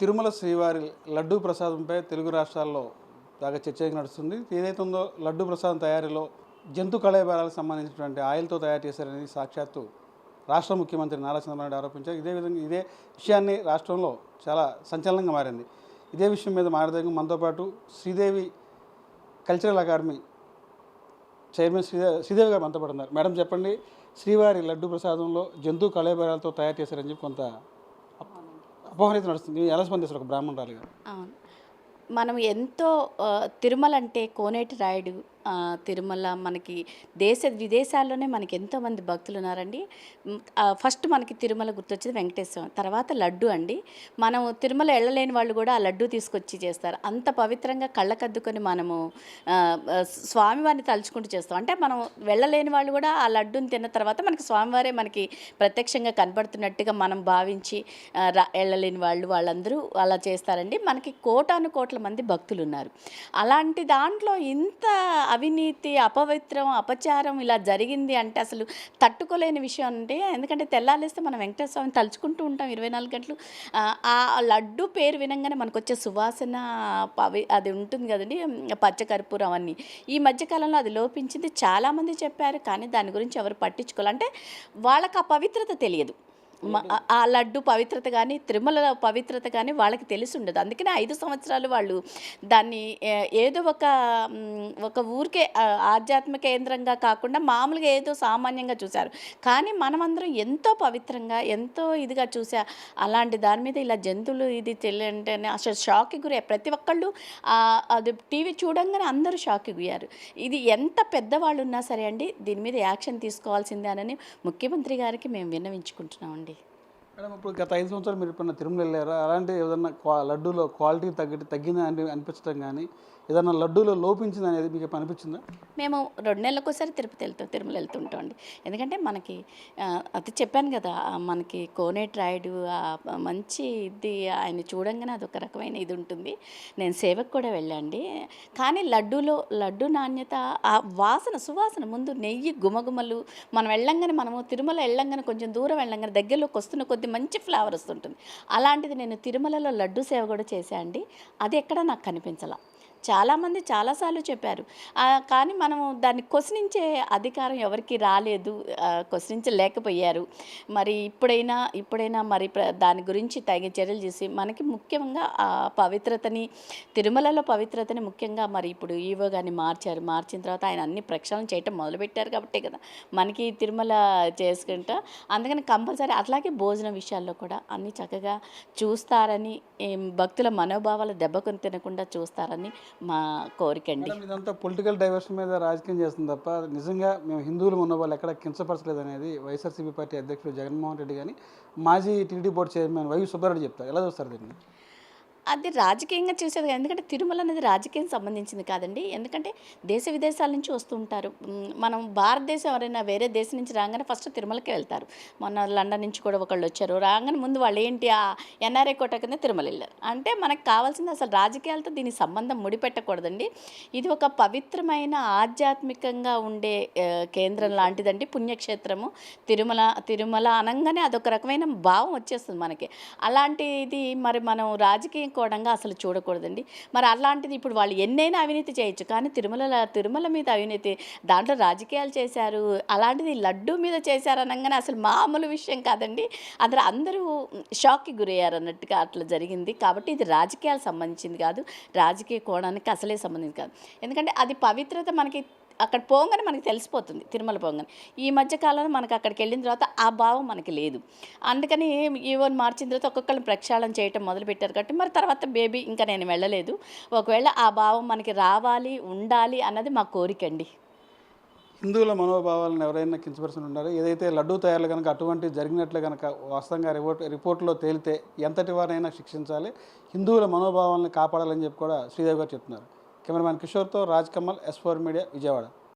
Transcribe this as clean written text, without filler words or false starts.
తిరుమల శ్రీవారి లడ్డూ ప్రసాదంపై తెలుగు రాష్ట్రాల్లో బాగా చర్చ నడుస్తుంది. ఏదైతే ఉందో లడ్డూ ప్రసాదం తయారీలో జంతు కళేబరాలకు సంబంధించినటువంటి ఆయిల్తో తయారు చేశారని సాక్షాత్తు రాష్ట్ర ముఖ్యమంత్రి నారా చంద్రబాబు నాయుడు ఆరోపించారు. ఇదే విషయాన్ని రాష్ట్రంలో చాలా సంచలనంగా మారింది. ఇదే విషయం మీద మాట్లాడడానికి మనతో పాటు Sridevi cultural academy chairman Sridevi గారు మనతో పాటు ఉన్నారు. మేడం చెప్పండి, శ్రీవారి లడ్డూ ప్రసాదంలో జంతు కళేబరాలతో తయారు చేశారని చెప్పి కొంత అపోహరీతి నడుస్తుంది. ఎలా స్పందిస్తారు ఒక బ్రాహ్మణురాలిగా? అవును. మనం ఎంతో తిరుమల అంటే కోనేటి రాయుడు, తిరుమల మనకి దేశ విదేశాల్లోనే మనకి ఎంతోమంది భక్తులు ఉన్నారండి. ఫస్ట్ మనకి తిరుమల గుర్తొచ్చేది వెంకటేశ్వరం, తర్వాత లడ్డు అండి. మనం తిరుమల వెళ్ళలేని వాళ్ళు కూడా ఆ లడ్డు తీసుకొచ్చి చేస్తారు. అంత పవిత్రంగా కళ్ళకద్దుకొని మనము స్వామివారిని తలుచుకుంటూ చేస్తాం. అంటే మనం వెళ్ళలేని వాళ్ళు కూడా ఆ లడ్డుని తిన్న తర్వాత మనకి స్వామివారే మనకి ప్రత్యక్షంగా కనబడుతున్నట్టుగా మనం భావించి వెళ్ళలేని వాళ్ళందరూ అలా చేస్తారండి. మనకి కోటాను కోట్ల మంది భక్తులు ఉన్నారు. అలాంటి దాంట్లో ఇంత అవినీతి, అపవిత్రం, అపచారం ఇలా జరిగింది అంటే అసలు తట్టుకోలేని విషయం అంటే, ఎందుకంటే తెల్లాలేస్తే మనం వెంకటేశ్వర స్వామిని తలుచుకుంటూ ఉంటాం 24 గంటలు. ఆ లడ్డు పేరు వినంగానే మనకు వచ్చే సువాసన అది ఉంటుంది కదండి, పచ్చకర్పూరం అవన్నీ. ఈ మధ్యకాలంలో అది లోపించింది చాలామంది చెప్పారు, కానీ దాని గురించి ఎవరు పట్టించుకోవాలి. అంటే వాళ్ళకి ఆ పవిత్రత తెలియదు. ఆ లడ్డు పవిత్రత కానీ తిరుమల పవిత్రత కానీ వాళ్ళకి తెలిసి ఉండదు. అందుకనే 5 సంవత్సరాలు వాళ్ళు దాన్ని ఏదో ఒక ఊరికే ఆధ్యాత్మిక కేంద్రంగా కాకుండా మామూలుగా ఏదో సామాన్యంగా చూశారు. కానీ మనమందరం ఎంతో పవిత్రంగా ఎంతో ఇదిగా చూసా. అలాంటి దాని మీద ఇలా జంతువులు ఇది తెలియంటేనే అసలు షాక్కి గురయ్యారు ప్రతి ఒక్కళ్ళు. అది టీవీ చూడంగానే అందరూ షాక్కి గురయ్యారు. ఇది ఎంత పెద్దవాళ్ళు ఉన్నా సరే అండి, దీని మీద యాక్షన్ తీసుకోవాల్సిందే అని ముఖ్యమంత్రి గారికి మేము విన్నవించుకుంటున్నామండి. మేడం, ఇప్పుడు గత 5 సంవత్సరాలు మీరు ఇప్పుడు తిరుమల వెళ్ళారా? అలాంటి ఏదన్నా లడ్డూలో క్వాలిటీ తగ్గిందని అనిపించడం కానీ, ఏదన్నా లడ్డూలో లోపించింది అనేది మీకు అనిపించిందా? మేము 2 నెలలకోసారి తిరుమల వెళ్తుంటాం అండి. ఎందుకంటే మనకి అది చెప్పాను కదా, మనకి కోనేటి రాయుడు మంచి ఇది ఆయన చూడంగానే అదొక రకమైన ఇది ఉంటుంది. నేను సేవకు కూడా వెళ్ళండి. కానీ లడ్డు నాణ్యత, ఆ వాసన సువాసన ముందు నెయ్యి గుమగుమలు, మనం మనము తిరుమల వెళ్ళంగానే కొంచెం దూరం వెళ్ళంగానే దగ్గరలోకి వస్తున్న కొద్ది మంచి ఫ్లేవర్ వస్తుంటుంది. అలాంటిది నేను తిరుమలలో లడ్డు సేవ కూడా చేశా అండి. అది ఎక్కడ నాకు కనిపించాల. చాలామంది చాలాసార్లు చెప్పారు, కానీ మనము దాన్ని క్వశ్చనించే అధికారం ఎవరికి రాలేదు, క్వశ్చనించలేకపోయారు. మరి ఇప్పుడైనా మరి దాని గురించి తగిన చర్యలు చేసి మనకి ముఖ్యంగా ఆ పవిత్రతని, తిరుమలలో పవిత్రతని ముఖ్యంగా మరి ఇప్పుడు ఈవో గారిని మార్చిన తర్వాత ఆయన అన్ని ప్రక్షాళన చేయటం మొదలుపెట్టారు కాబట్టే కదా మనకి తిరుమల చేసుకుంటా. అందుకని కంపల్సరీ అట్లాగే భోజనం విషయాల్లో కూడా అన్నీ చక్కగా చూస్తారని, భక్తుల మనోభావాలు దెబ్బకొని తినకుండా చూస్తారని మా కోరిక అండి. ఇదంతా పొలిటికల్ డైవర్షన్ మీద రాజకీయం చేస్తుంది తప్ప నిజంగా మేము హిందువులు ఉన్న వాళ్ళు ఎక్కడ కించపరచలేదు అనేది వైఎస్ఆర్సీపీ పార్టీ అధ్యక్షుడు జగన్మోహన్ రెడ్డి కానీ మాజీ TD board chairman Y Subbareddy చెప్తారు. ఎలా చూస్తారు దీన్ని? అది రాజకీయంగా చూసేది, ఎందుకంటే తిరుమల అనేది రాజకీయం సంబంధించింది కాదండి. ఎందుకంటే దేశ విదేశాల నుంచి వస్తుంటారు. మనం భారతదేశం ఎవరైనా వేరే దేశం నుంచి రాగానే ఫస్ట్ తిరుమలకే వెళ్తారు. మొన్న లండన్ నుంచి కూడా ఒకళ్ళు వచ్చారు. రాగానే ముందు వాళ్ళు ఏంటి ఆ ఎన్ఆర్ఐ కోట కింద తిరుమల వెళ్ళారు. అంటే మనకు కావాల్సింది అసలు రాజకీయాలతో దీని సంబంధం ముడిపెట్టకూడదండి. ఇది ఒక పవిత్రమైన ఆధ్యాత్మికంగా ఉండే కేంద్రం లాంటిదండి, పుణ్యక్షేత్రము తిరుమల అనగానే అదొక రకమైన భావం వచ్చేస్తుంది మనకి. అలాంటిది మరి మనం రాజకీయం కోణంగా అసలు చూడకూడదండి. మరి అలాంటిది ఇప్పుడు వాళ్ళు ఎన్నైనా అవినీతి చేయొచ్చు, కానీ తిరుమల మీద అవినీతి, దాంట్లో రాజకీయాలు చేశారు, అలాంటిది లడ్డు మీద చేశారు అనగానే అసలు మామూలు విషయం కాదండి. అందరూ షాక్కి గురయ్యారు అన్నట్టుగా అట్లా జరిగింది. కాబట్టి ఇది రాజకీయాలకు సంబంధించింది కాదు, రాజకీయ కోణానికి అసలే సంబంధించింది కాదు. ఎందుకంటే అది పవిత్రత మనకి అక్కడ పోగానే మనకి తెలిసిపోతుంది. తిరుమల పోగానే ఈ మధ్యకాలంలో మనకు అక్కడికి వెళ్ళిన తర్వాత ఆ భావం మనకి లేదు. అందుకని ఈవోని మార్చిన తర్వాత ఒక్కొక్కరిని ప్రక్షాళన చేయటం మొదలుపెట్టారు. కాబట్టి మరి తర్వాత ఇంకా నేను వెళ్ళలేదు. ఒకవేళ ఆ భావం మనకి రావాలి, ఉండాలి అన్నది మా కోరిక అండి. హిందువుల మనోభావాలను ఎవరైనా కించపరుచుని ఉన్నారు. ఏదైతే లడ్డూ తయారులు కనుక అటువంటి జరిగినట్లు కనుక వాస్తవంగా రిపోర్ట్లో తేలితే ఎంతటి వారైనా శిక్షించాలి, హిందువుల మనోభావాలను కాపాడాలని చెప్పి కూడా శ్రీదేవి గారు చెప్తున్నారు. కెమెరామ్యాన్ కిషోర్తో రాజ్ కమల్, S4 మీడియా, విజయవాడ.